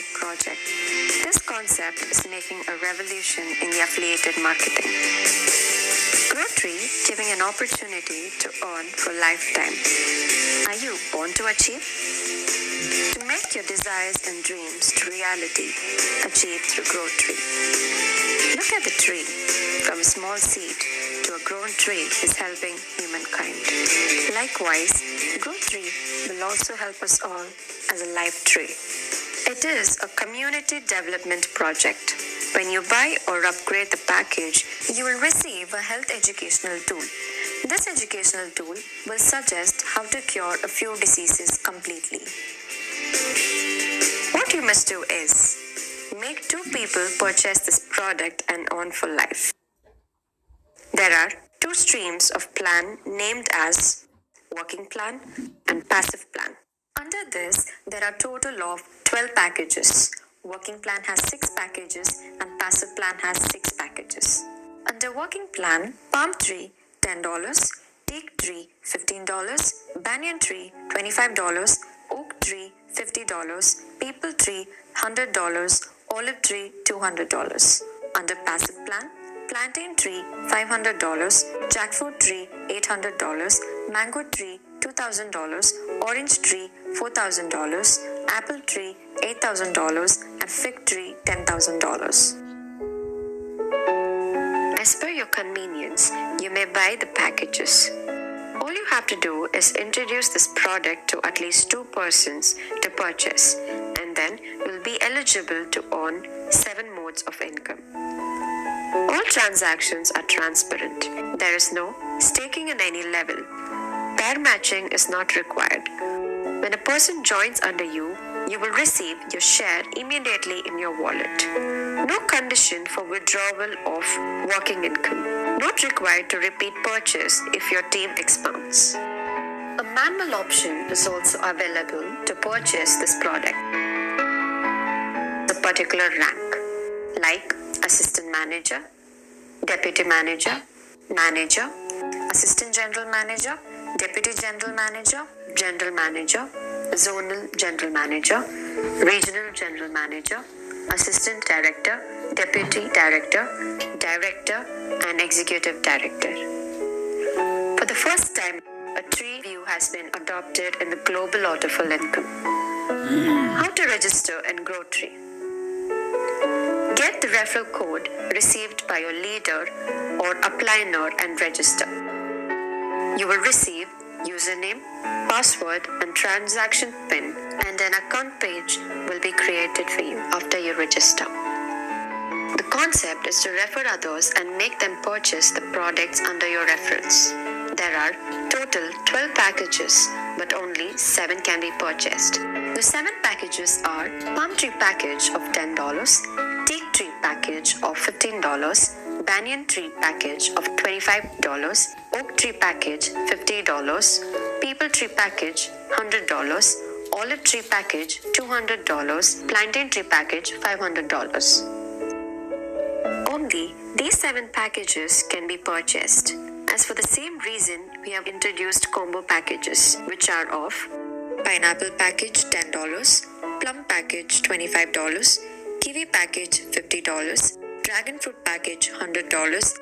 organic project. This concept is making a revolution in the affiliated marketing. GROWTREE giving an opportunity to earn for lifetime. Are you born to achieve? To make your desires and dreams to reality, achieve through GROWTREE. Look at the tree. From a small seed to a grown tree is helping humankind. Likewise, GROWTREE will also help us all as a life tree. It is a community development project. When you buy or upgrade the package, you will receive a health educational tool. This educational tool will suggest how to cure a few diseases completely. What you must do is make 2 people purchase this product and earn for life. There are 2 streams of plan named as working plan and passive plan. Under this, there are total of 12 packages. Working plan has 6 packages and passive plan has 6 packages. Under working plan, palm tree $10, teak tree $15, banyan tree $25, oak tree $50, peepal tree $100, olive tree $200. Under passive plan, plantain tree $500, jackfruit tree $800, mango tree $2,000, orange tree $4,000, apple tree $8,000, and fig tree $10,000. As per your convenience, you may buy the packages. All you have to do is introduce this product to at least 2 persons to purchase, and then you'll be eligible to earn 7 modes of income. All transactions are transparent. There is no staking in any level. Pair matching is not required. When a person joins under you, you will receive your share immediately in your wallet. No condition for withdrawal of working income. Not required to repeat purchase if your team expands. A manual option is also available to purchase this product. A particular rank, like assistant manager, deputy manager, manager, assistant general manager, deputy general manager, zonal general manager, regional general manager, assistant director, deputy director, director, and executive director. For the first time, a tree view has been adopted in the global autofill income. How to register in GROWTREE? Get the referral code received by your leader or upline and register. You will receive username, password, and transaction PIN, and an account page will be created for you after you register. The concept is to refer others and make them purchase the products under your reference. There are total 12 packages, but only 7 can be purchased. The 7 packages are palm tree package of $10, teak tree package of $15, banyan tree package of $25, oak tree package $50, peepal tree package $100, olive tree package $200, plantain tree package $500. Only these 7 packages can be purchased. As for the same reason, we have introduced combo packages, which are of pineapple package $10, plum package $25, kiwi package $50, dragon fruit package $100,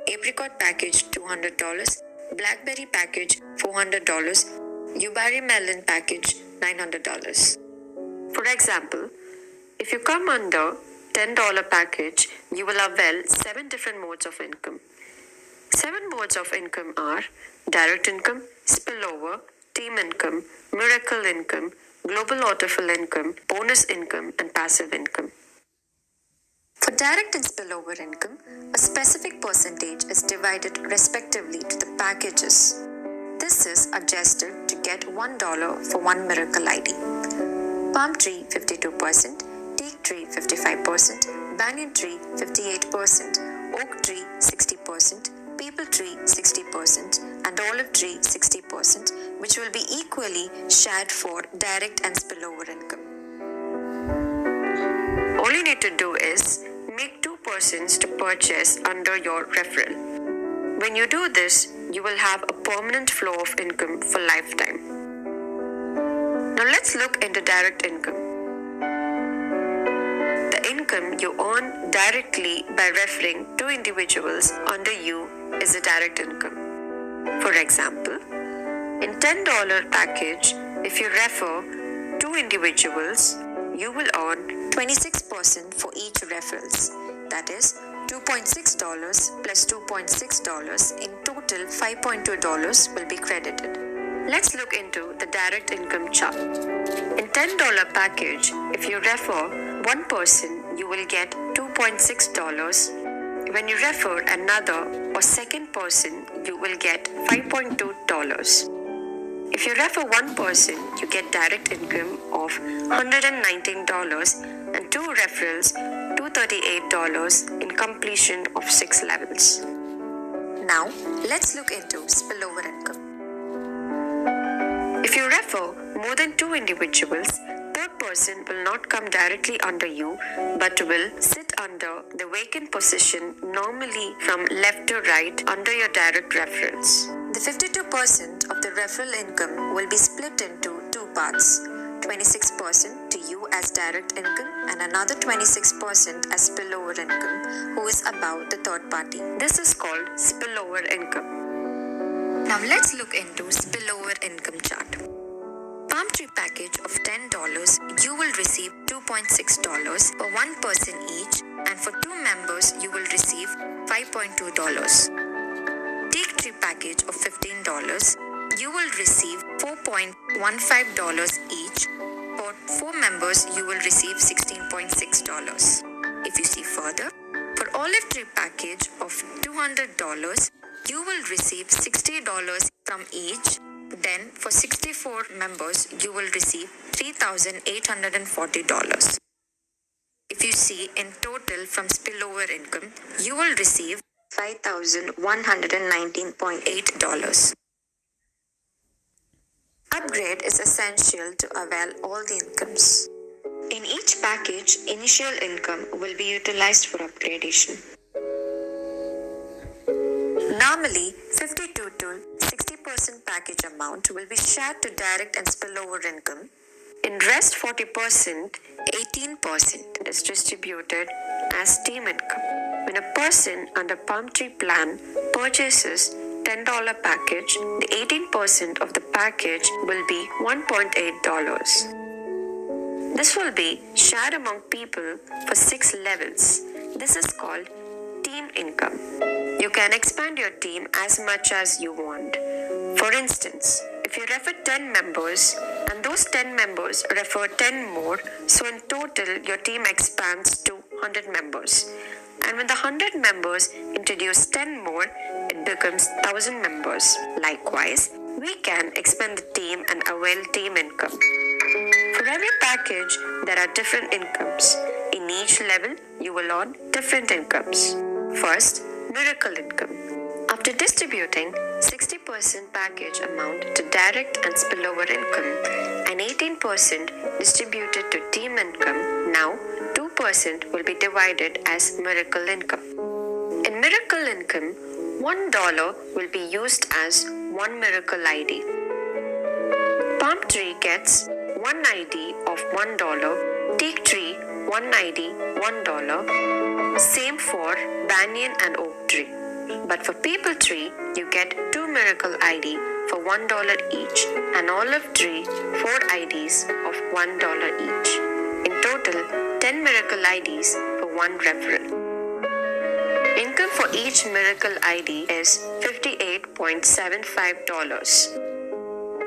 apricot package $200, blackberry package $400, yuberry melon package $900. For example, if you come under $10 package, you will avail 7 different modes of income. 7 modes of income are direct income, spillover, team income, miracle income, global autofill income, bonus income, and passive income. For direct and spillover income, a specific percentage is divided respectively to the packages. This is adjusted to get $1 for 1 miracle ID. Palm tree 52%, teak tree 55%, banyan tree 58%, oak tree 60%, peepal tree 60%, and olive tree 60%, which will be equally shared for direct and spillover income. All you need to do is make 2 persons to purchase under your referral. When you do this, you will have a permanent flow of income for lifetime. Now let's look into direct income. income you earn directly by referring two individuals under you is a direct income. For example, in $10 package, if you refer two individuals, you will earn 26% for each referrals. That is $2.6 plus $2.6, in total $5.2 will be credited. Let's look into the direct income chart. In $10 package, if you refer one person, you will get $2.6. When you refer another or second person, you will get $5.2. If you refer one person, you get direct income of $119 and two referrals, $238 in completion of 6 levels. Now, let's look into spillover income. If you refer more than two individuals, third person will not come directly under you, but will sit under the vacant position, normally from left to right under your direct referrals. The 52% of the referral income will be split into two parts, 26% to you as direct income and another 26% as spillover income, who is above the third party. This is called spillover income. Now let's look into spillover income chart. Palm Tree package of $10, you will receive $2.6 for one person each, and for two members you will receive $5.2. Teak Tree package of $15, you will receive $4.15 each. For 4 members you will receive $16.6. If you see further, for Olive Tree package of $200, you will receive $60 from each. Then for 64 members, you will receive $3,840. If you see in total from spillover income, you will receive $5,119.8. Upgrade is essential to avail all the incomes. In each package, initial income will be utilized for upgradation. Normally, 52 to 60% package amount will be shared to direct and spillover income. In rest 40%, 18% is distributed as team income. When a person under Palm Tree plan purchases $10 package, the 18% of the package will be $1.8. This will be shared among people for 6 levels. This is called team income. You can expand your team as much as you want. For instance, if you refer 10 members and those 10 members refer 10 more, so in total your team expands to 100 members. And when the 100 members introduce 10 more, it becomes 1000 members. Likewise, we can expand the team and avail team income. For every package, there are different incomes. In each level, you will earn different incomes. First, miracle income. After distributing 60% package amount to direct and spillover income and 18% distributed to team income, now 2% will be divided as miracle income. In miracle income, $1 will be used as one miracle ID. Palm Tree gets one ID of $1, Teak Tree one ID $1. Same for Banyan and Oak Tree. But for People Tree, you get 2 miracle ID for $1 each, and Olive Tree 4 IDs of $1 each. In total, 10 miracle IDs for 1 referral. Income for each miracle ID is $58.75.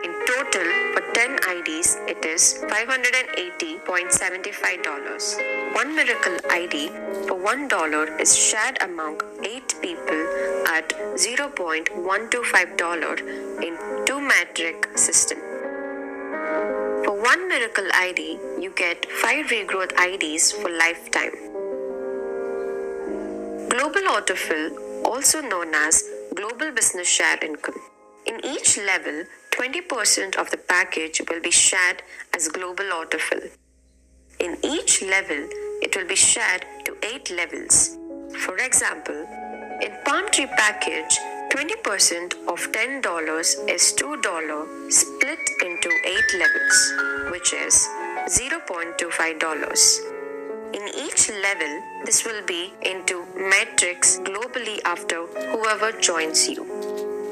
In total, for 10 IDs, it is $580.75. 1 miracle ID for $1 is shared among 8 people at $0.125 in 2-metric system. For 1 miracle ID, you get 5 regrowth IDs for lifetime. Global autofill, also known as Global Business Share Income. In each level, 20% of the package will be shared as global autofill. In each level, it will be shared to 8 levels. For example, in Palm Tree package, 20% of $10 is $2 split into 8 levels, which is $0.25. In In each level, this will be into metrics globally after whoever joins you.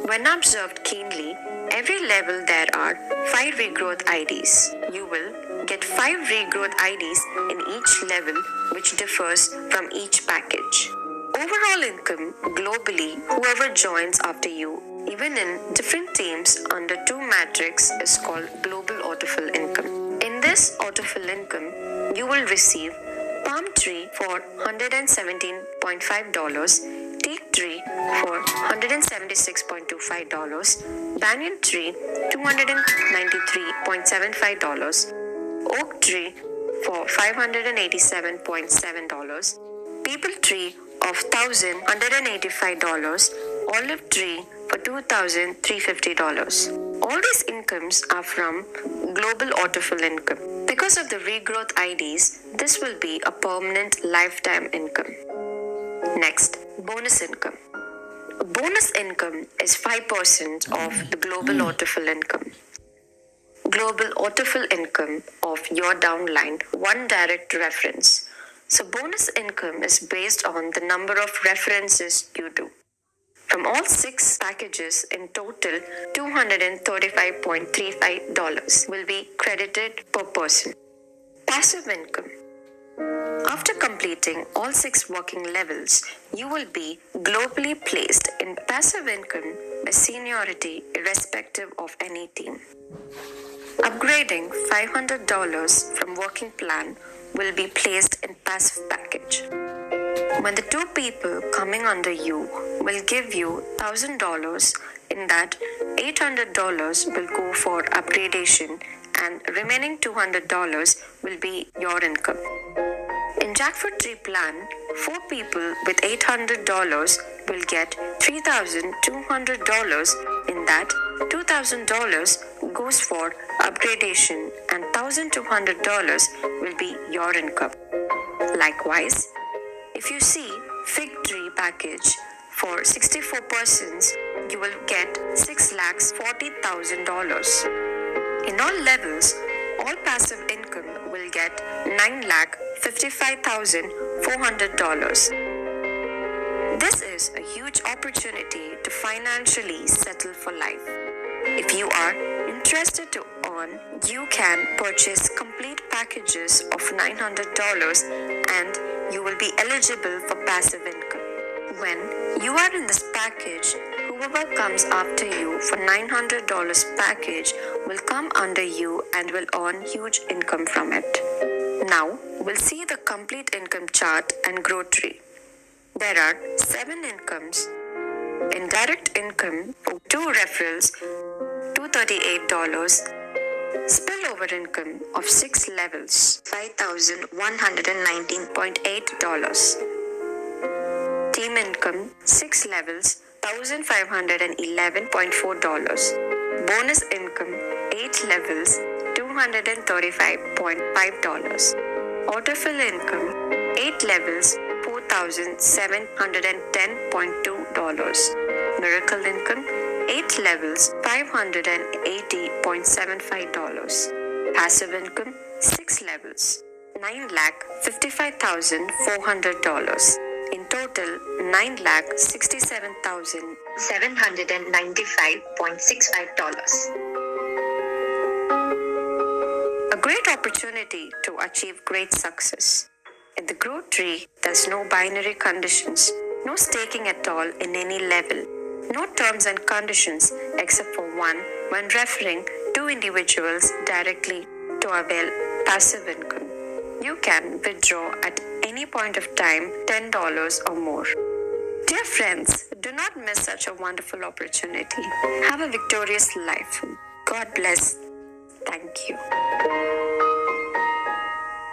When observed keenly, every level there are 5 regrowth IDs. You will get 5 regrowth IDs in each level, which differs from each package. Overall income globally, whoever joins after you, even in different teams under 2 matrix, is called global autofill income. In this autofill income, you will receive palm tree for $117.5, teak tree for $176.25, banyan tree $293.75, oak tree for $587.7, peepal tree of $1,185, olive tree for $2,350. All these incomes are from global autofill income. Because of the regrowth IDs, this will be a permanent lifetime income. Next, bonus income. Bonus income is 5% of the global autofill income. Global autofill income of your downline, one direct reference. So bonus income is based on the number of references you do. From all 6 packages in total, $235.35 will be credited per person. Passive income. After completing all 6 working levels, you will be globally placed in passive income by seniority irrespective of any team. Upgrading $500 from working plan will be placed in passive package. When the 2 people coming under you will give you $1,000, in that $800 will go for upgradation and remaining $200 will be your income. In jackfruit tree plan, 4 people with $800 will get $3,200. In that, $2,000 goes for upgradation and $1,200 will be your income. Likewise, if you see fig tree package for 64 persons, you will get $6,40,000. In all levels, all passive income will get $9,55,400. This is a huge opportunity to financially settle for life. If you are interested to earn, you can purchase complete packages of $900 and you will be eligible for passive income. When you are in this package, whoever comes after you for $900 package will come under you and will earn huge income from it. Now, we'll see the complete income chart and GROWTREE. There are 7 incomes. In direct income, for 2 referrals, $238. Spillover income of 6 levels, $5,119.8. Team income, 6 levels, $1,511.4. Bonus income, 8 levels, $235.5. Autofill income, 8 levels, $4,710.2. Miracle income, 8 levels, $580.75. Passive income, 6 levels, $9,55,400. In total, $9,67,795.65. A great opportunity to achieve great success. In the GROWTREE, there's no binary conditions, no staking at all in any level, no terms and conditions except for one when referring 2 individuals directly to avail passive income. You can withdraw at any point of time $10 or more. Dear friends, do not miss such a wonderful opportunity. Have a victorious life. God bless. Thank you.